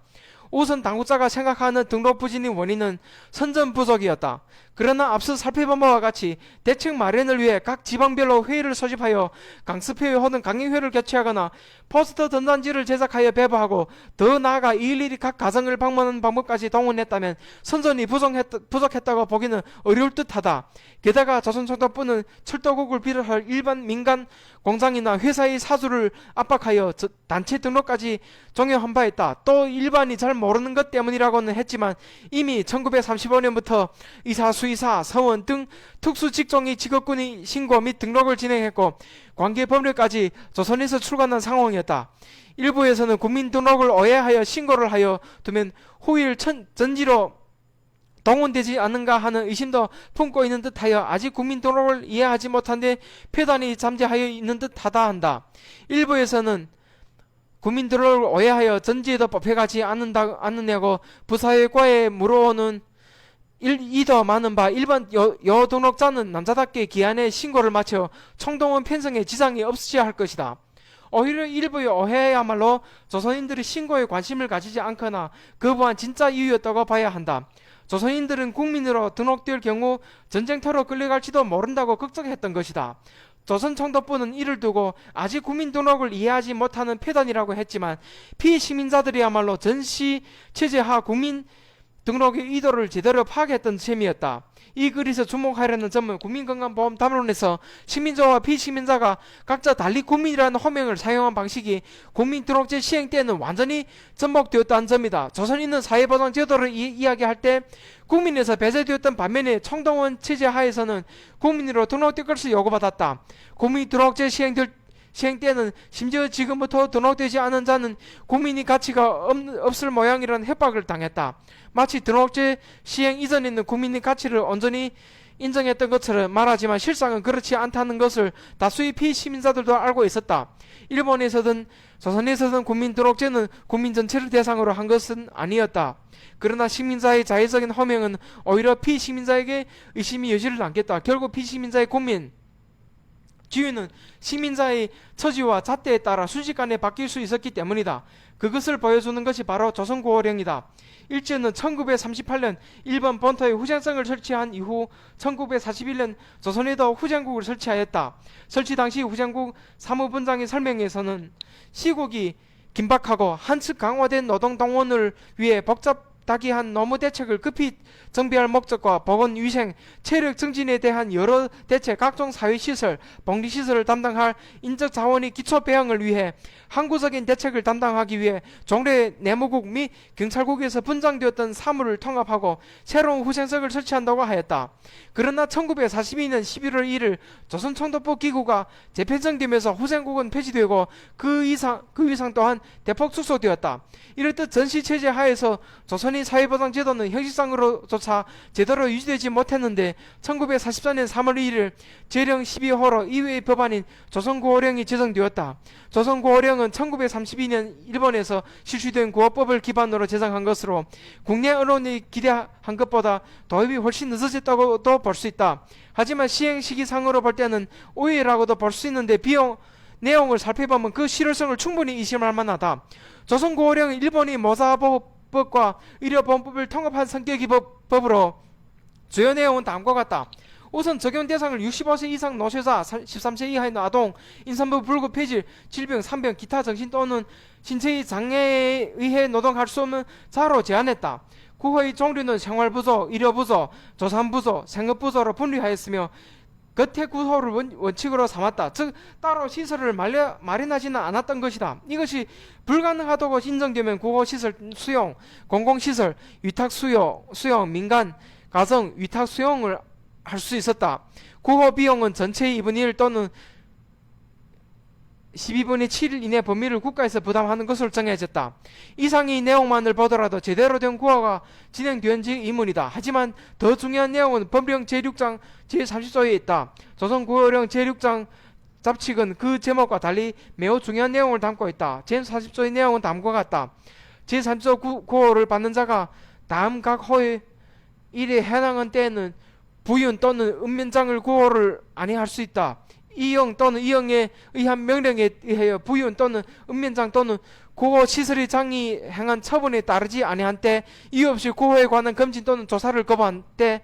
우선 당국자가 생각하는 등록 부진의 원인은 선전 부족이었다. 그러나 앞서 살펴본 바와 같이 대책 마련을 위해 각 지방별로 회의를 소집하여 강습회의 혹은 강의회를 개최하거나 포스터 전단지를 제작하여 배부하고 더 나아가 일일이 각 가정을 방문하는 방법까지 동원했다면 선전이 부족했다고 보기는 어려울 듯하다. 게다가 조선청독부는 철도국을 비롯할 일반 민간 공장이나 회사의 사주를 압박하여 단체 등록까지 종용한 바 있다. 또 일반이 잘 모르는 것 때문이라고는 했지만 이미 1935년부터 의사, 수의사, 서원 등 특수 직종의 직업군이 신고 및 등록을 진행했고 관계 법률까지 조선에서 출간한 상황이었다. 일부에서는 국민등록을 오해하여 신고를 하여 두면 후일 전지로 동원되지 않는가 하는 의심도 품고 있는 듯하여 아직 국민등록을 이해하지 못한 데 폐단이 잠재하여 있는 듯하다 한다. 일부에서는 국민등록을 오해하여 전지에도 뽑혀가지 않느냐고 부사회과에 물어오는 이도 많은 바 일반 여등록자는 남자답게 기한에 신고를 마쳐 총동원 편성에 지장이 없어야 할 것이다. 오히려 일부의 오해야말로 조선인들이 신고에 관심을 가지지 않거나 거부한 진짜 이유였다고 봐야 한다. 조선인들은 국민으로 등록될 경우 전쟁터로 끌려갈지도 모른다고 걱정했던 것이다. 조선청독부는 이를 두고 아직 국민등록을 이해하지 못하는 폐단이라고 했지만 피시민자들이야말로 전시 체제하 국민등록의 의도를 제대로 파악했던 셈이었다. 이 글에서 주목하려는 점은 국민건강보험 담론에서 시민자와 비시민자가 각자 달리 국민이라는 호명을 사용한 방식이 국민등록제 시행 때는 완전히 전복되었다는 점이다. 조선인은 사회보장 제도를 이야기할 때 국민에서 배제되었던 반면에 총동원 체제 하에서는 국민으로 등록될 것을 요구받았다. 국민등록제 시행 때는 심지어 지금부터 등록되지 않은 자는 국민이 가치가 없을 모양이라는 협박을 당했다. 마치 등록제 시행 이전에는 국민의 가치를 온전히 인정했던 것처럼 말하지만 실상은 그렇지 않다는 것을 다수의 피시민자들도 알고 있었다. 일본에서든 조선에서든 국민등록제는 국민 전체를 대상으로 한 것은 아니었다. 그러나 시민자의 자의적인 호명은 오히려 피시민자에게 의심의 여지를 남겼다. 결국 피시민자의 국민 지위는 시민자의 처지와 잣대에 따라 순식간에 바뀔 수 있었기 때문이다. 그것을 보여주는 것이 바로 조선구호령이다. 일제는 1938년 일본 본토에 후쟁성을 설치한 이후 1941년 조선에도 후쟁국을 설치하였다. 설치 당시 후쟁국 사무본장의 설명에서는 시국이 긴박하고 한층 강화된 노동동원을 위해 복잡다기한 노무 대책을 급히 정비할 목적과 보건위생, 체력 증진에 대한 여러 대책, 각종 사회시설, 복리시설을 담당할 인적자원의 기초배양을 위해 항구적인 대책을 담당하기 위해 종래 내무국 및 경찰국에서 분장되었던 사무를 통합하고 새로운 후생석을 설치한다고 하였다. 그러나 1942년 11월 1일 조선총독부 기구가 재편성되면서 후생국은 폐지되고 그 위상 또한 대폭 축소되었다. 이렇듯 전시체제 하에서 조선의 사회보장제도는 형식상으로조차 제대로 유지되지 못했는데 1944년 3월 2일 제령 12호로 이외의 법안인 조선구호령이 제정되었다. 조선구호령은 1932년 일본에서 실시된 구호법을 기반으로 제정한 것으로 국내 언론이 기대한 것보다 도입이 훨씬 늦어졌다고도 볼 수 있다. 하지만 시행 시기상으로 볼 때는 오해라고도 볼 수 있는데 내용을 살펴보면 그 실효성을 충분히 의심할 만하다. 조선구호령은 일본이 모사법과 의료보험법을 통합한 성격의 법으로 주요 내용은 다음과 같다. 우선 적용 대상을 65세 이상 노쇠자, 13세 이하의 아동, 임산부 불구 폐질, 질병, 산병, 기타 정신 또는 신체의 장애에 의해 노동할 수 없는 자로 제한했다. 구호의 종류는 생활부조, 의료부조, 조산부조, 생업부조로 분류하였으며 겉에 구호를 원칙으로 삼았다. 즉 따로 시설을 마련하지는 않았던 것이다. 이것이 불가능하다고 인정되면 구호시설 수용, 공공시설, 위탁수용, 민간, 가정, 위탁수용을 할 수 있었다. 구호 비용은 전체의 2분의 1 또는 12분의 7 이내 범위를 국가에서 부담하는 것으로 정해졌다. 이상의 내용만을 보더라도 제대로 된 구호가 진행되는지 의문이다. 하지만 더 중요한 내용은 법령 제6장 제30조에 있다. 조선구호령 제6장 잡칙은 그 제목과 달리 매우 중요한 내용을 담고 있다. 제40조의 내용은 다음과 같다. 제30조 구호를 받는 자가 다음 각 호의 일에 해당한 때에는 부윤 또는 읍면장을 구호를 아니할 수 있다. 이영 또는 이영에 의한 명령에 의하여 부윤 또는 읍면장 또는 구호 시설의 장이 행한 처분에 따르지 아니한 때 이유 없이 구호에 관한 검진 또는 조사를 거부한 때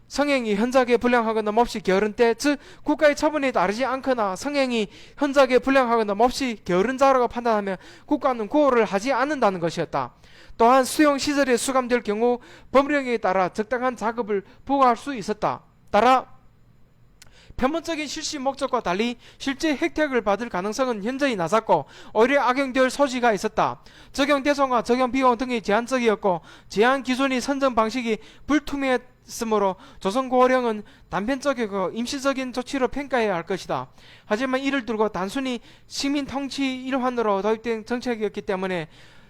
성행이 현저하게 불량하거나 몹시 게으른 때, 즉 국가의 처분에 따르지 않거나 성행이 현저하게 불량하거나 몹시 게으른 자라고 판단하면 국가는 구호를 하지 않는다는 것이었다. 또한 수용시설에 수감될 경우 법령에 따라 적당한 작업을 부과할 수 있었다. 따라 표면적인 실시 목적과 달리 실제 혜택을 받을 가능성은 현저히 낮았고 오히려 악용될 소지가 있었다. 적용 대상과 적용 비용 등이 제한적이었고 제한 기준이 선정 방식이 불투명했으므로 조선구호령은 단편적이고 임시적인 조치로 평가해야 할 것이다. 하지만 이를 두고 단순히 시민 통치 일환으로 도입된 정책이었기 때문에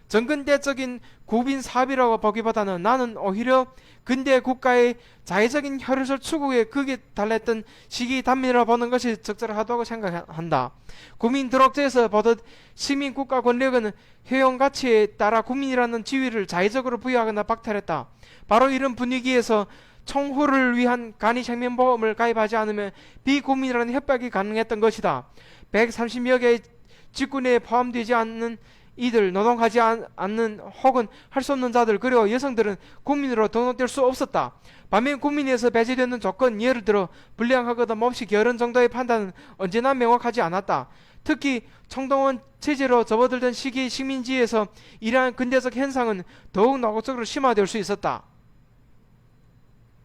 정근대적인 구빈 사업이라고 보기보다는 나는 오히려 근대 국가의 자의적인 혈혈 추구에 극에 달했던 시기 단면이라 보는 것이 적절하다고 생각한다. 국민 드록제에서 보듯 시민 국가 권력은 효용 가치에 따라 국민이라는 지위를 자의적으로 부여하거나 박탈했다. 바로 이런 분위기에서 총후를 위한 간이생명보험을 가입하지 않으면 비국민이라는 협박이 가능했던 것이다. 130여 개의 직군에 포함되지 않는 이들, 노동하지 않는 혹은 할 수 없는 자들, 그리고 여성들은 국민으로 등록될 수 없었다. 반면 국민에서 배제되는 조건, 예를 들어 불량하거나 몹시 게으른 정도의 판단은 언제나 명확하지 않았다. 특히 총동원 체제로 접어들던 시기 식민지에서 이러한 근대적 현상은 더욱 노골적으로 심화될 수 있었다.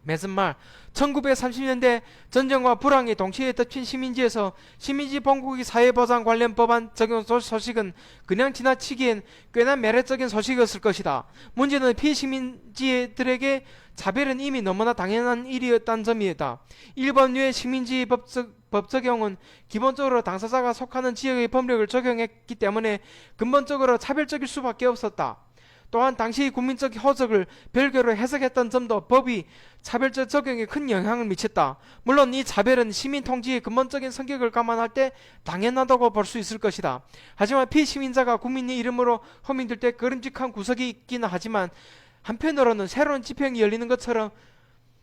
매순말 1930년대 전쟁과 불황이 동시에 덮친 시민지에서 시민지 본국의 사회보장 관련 법안 적용 소식은 그냥 지나치기엔 꽤나 매력적인 소식이었을 것이다. 문제는 피시민지들에게 차별은 이미 너무나 당연한 일이었다는 점이다. 일본의 식민지 법 적용은 기본적으로 당사자가 속하는 지역의 법령을 적용했기 때문에 근본적으로 차별적일 수밖에 없었다. 또한 당시 국민적 호적을 별개로 해석했던 점도 법이 차별적 적용에 큰 영향을 미쳤다. 물론 이 차별은 시민 통치의 근본적인 성격을 감안할 때 당연하다고 볼 수 있을 것이다. 하지만 피시민자가 국민의 이름으로 호민될 때 그름직한 구석이 있기는 하지만 한편으로는 새로운 지평이 열리는 것처럼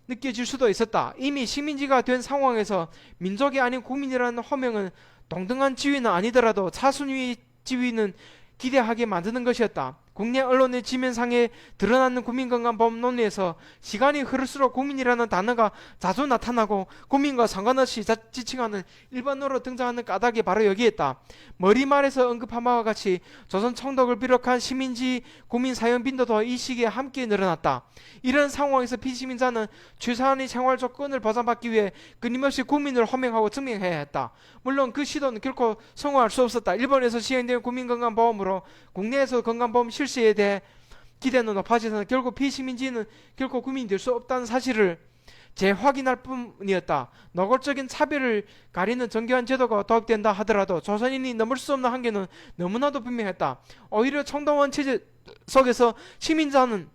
느껴질 수도 있었다. 이미 식민지가 된 상황에서 민족이 아닌 국민이라는 호명은 동등한 지위는 아니더라도 차순위 지위는 기대하게 만드는 것이었다. 국내 언론의 지면상에 드러나는 국민건강보험 논리에서 시간이 흐를수록 국민이라는 단어가 자주 나타나고 국민과 상관없이 지칭하는 일반어로 등장하는 까닭이 바로 여기에 있다. 머리말에서 언급한 바와 같이 조선 총독을 비롯한 시민지 국민 사형 빈도도 이 시기에 함께 늘어났다. 이런 상황에서 피시민자는 최소한의 생활 조건을 보장받기 위해 끊임없이 국민을 호명하고 증명해야 했다. 물론 그 시도는 결코 성공할 수 없었다. 일본에서 시행된 국민건강보험으로 국내에서 건강보험 실시에 대해 기대는 높아지서는 결국 피시민지는 결코 국민이 될 수 없다는 사실을 재확인할 뿐이었다. 노골적인 차별을 가리는 정교한 제도가 도입된다 하더라도 조선인이 넘을 수 없는 한계는 너무나도 분명했다. 오히려 총동원 체제 속에서 시민자는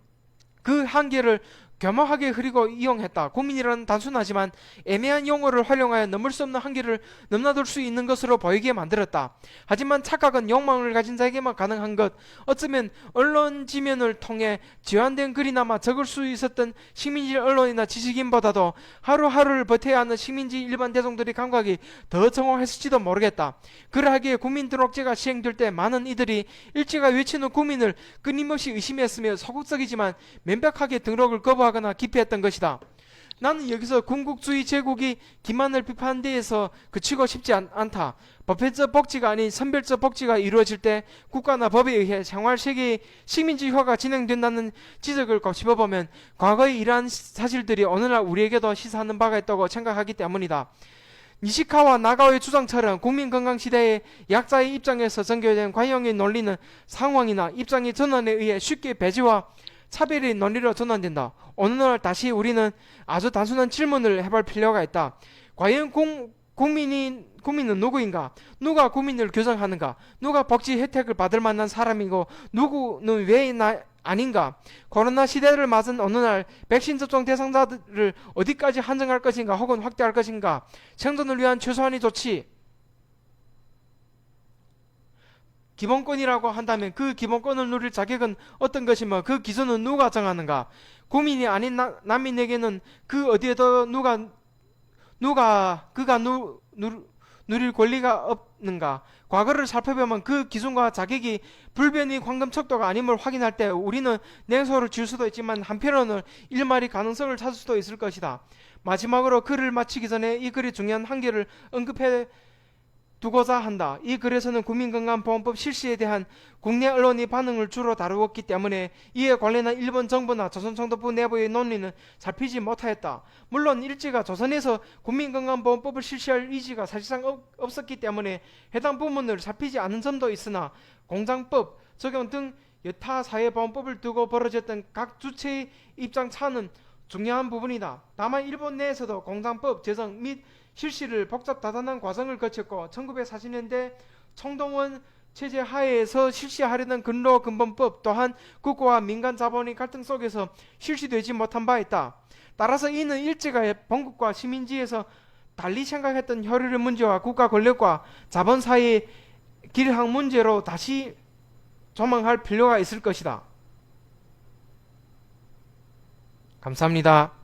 그 한계를 겸허하게 흐리고 이용했다. 국민이라는 단순하지만 애매한 용어를 활용하여 넘을 수 없는 한계를 넘나들 수 있는 것으로 보이게 만들었다. 하지만 착각은 욕망을 가진 자에게만 가능한 것. 어쩌면 언론 지면을 통해 지환된 글이나마 적을 수 있었던 식민지 언론이나 지식인보다도 하루하루를 버텨야 하는 식민지 일반 대중들의 감각이 더 정확했을지도 모르겠다. 그러하기에 국민 등록제가 시행될 때 많은 이들이 일제가 외치는 국민을 끊임없이 의심했으며 소극적이지만 명백하게 등록을 거부하거나 기피했던 것이다. 나는 여기서 군국주의 제국이 기만을 비판한 데에서 그치고 싶지 않다. 보편적 복지가 아닌 선별적 복지가 이루어질 때 국가나 법에 의해 생활세계의 식민지화가 진행된다는 지적을 곱씹어보면 과거의 이러한 사실들이 오늘날 우리에게도 시사하는 바가 있다고 생각하기 때문이다. 니시카와 나가오의 주장처럼 국민건강시대의 약자의 입장에서 전개된 관용의 논리는 상황이나 입장의 전환에 의해 쉽게 배제와 차별의 논리로 전환된다. 어느 날 다시 우리는 아주 단순한 질문을 해볼 필요가 있다. 과연 국민은 누구인가? 누가 국민을 규정하는가? 누가 복지 혜택을 받을 만한 사람이고 누구는 왜 아닌가? 코로나 시대를 맞은 어느 날 백신 접종 대상자들을 어디까지 한정할 것인가 혹은 확대할 것인가? 생존을 위한 최소한의 조치, 기본권이라고 한다면 그 기본권을 누릴 자격은 어떤 것이며 그 기준은 누가 정하는가? 국민이 아닌 난민에게는 그 어디에도 누릴 권리가 없는가? 과거를 살펴보면 그 기준과 자격이 불변의 황금 척도가 아님을 확인할 때 우리는 냉소를 지을 수도 있지만 한편으로는 일말의 가능성을 찾을 수도 있을 것이다. 마지막으로 글을 마치기 전에 이 글의 중요한 한계를 언급해 두고자 한다. 이 글에서는 국민건강보험법 실시에 대한 국내 언론의 반응을 주로 다루었기 때문에 이에 관련한 일본 정부나 조선총독부 내부의 논리는 잡히지 못하였다. 물론 일제가 조선에서 국민건강보험법을 실시할 의지가 사실상 없었기 때문에 해당 부분을 잡히지 않은 점도 있으나 공장법 적용 등 여타 사회보험법을 두고 벌어졌던 각 주체의 입장 차는 중요한 부분이다. 다만 일본 내에서도 공장법 제정 및 실시를 복잡다단한 과정을 거쳤고 1940년대 총동원 체제 하에서 실시하려는 근로근본법 또한 국가와 민간 자본의 갈등 속에서 실시되지 못한 바 있다. 따라서 이는 일제가 본국과 시민지에서 달리 생각했던 혈의의 문제와 국가 권력과 자본 사이의 길항 문제로 다시 조망할 필요가 있을 것이다. 감사합니다.